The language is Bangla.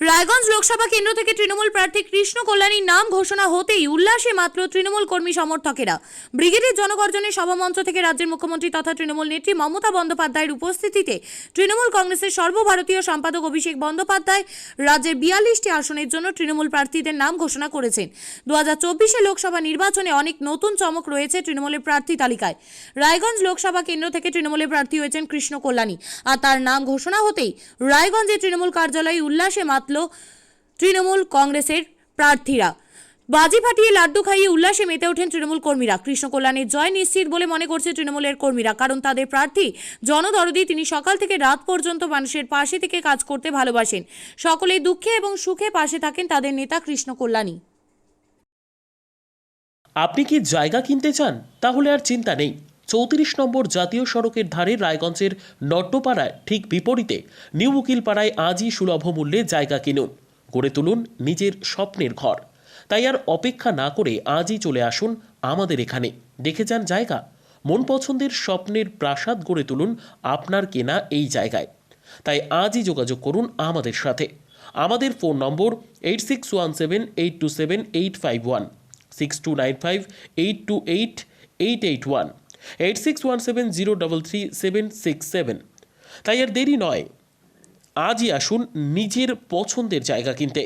রায়গঞ্জ লোকসভা কেন্দ্র থেকে তৃণমূল প্রার্থী কৃষ্ণ কল্যাণীর নাম ঘোষণা হতেই উল্লাসে মাত্র তৃণমূল কর্মী সমর্থকেরা। ব্রিগেডের জনগর্জনের সভামঞ্চ থেকে রাজ্যের মুখ্যমন্ত্রী তথা তৃণমূল নেত্রী মমতা বন্দ্যোপাধ্যায়ের উপস্থিতিতে তৃণমূল কংগ্রেসের সর্বভারতীয় সম্পাদক অভিষেক বন্দ্যোপাধ্যায় রাজ্যের 42টি আসনের জন্য তৃণমূল প্রার্থীদের নাম ঘোষণা করেছেন। 2024 লোকসভা নির্বাচনে অনেক নতুন চমক রয়েছে তৃণমূলের প্রার্থী তালিকায়। রায়গঞ্জ লোকসভা কেন্দ্র থেকে তৃণমূলের প্রার্থী হয়েছেন কৃষ্ণ কল্যাণী, আর তার নাম ঘোষণা হতেই রায়গঞ্জে তৃণমূল কার্যালয়ে উল্লাসে তৃণমূল কংগ্রেসের প্রার্থীরা। বাজি ফাটিয়ে লাড্ডু খাইয়ে উল্লাসে মেতে ওঠেন তৃণমূল কর্মীরা। কৃষ্ণ কল্যাণীর জয় নিশ্চিত বলে মনে করছে তৃণমূলের কর্মীরা, কারণ তাদের প্রার্থী জনদরদি। তিনি সকাল থেকে রাত পর্যন্ত মানুষের পাশে থেকে কাজ করতে ভালোবাসেন। সকলেই দুঃখে এবং সুখে পাশে থাকেন তাদের নেতা কৃষ্ণ কল্যাণী। আপনি কি জায়গা কিনতে চান? তাহলে আর চিন্তা নেই। 34 নম্বর জাতীয় সড়কের ধারে রায়গঞ্জের নট্টপাড়ায় ঠিক বিপরীতে নিউ উকিলপাড়ায় আজই সুলভ মূল্যে জায়গা কিনুন, গড়ে তুলুন নিজের স্বপ্নের ঘর। তাই আর অপেক্ষা না করে আজই চলে আসুন আমাদের এখানে, দেখে যান জায়গা। মন পছন্দের স্বপ্নের প্রাসাদ গড়ে তুলুন আপনার কেনা এই জায়গায়। তাই আজই যোগাযোগ করুন আমাদের সাথে। আমাদের ফোন নম্বর 8617827851, 6295828881, 8617033767। তাই আর দেরি নয়, আজই আসুন নিজের পছন্দের জায়গা কিনতে।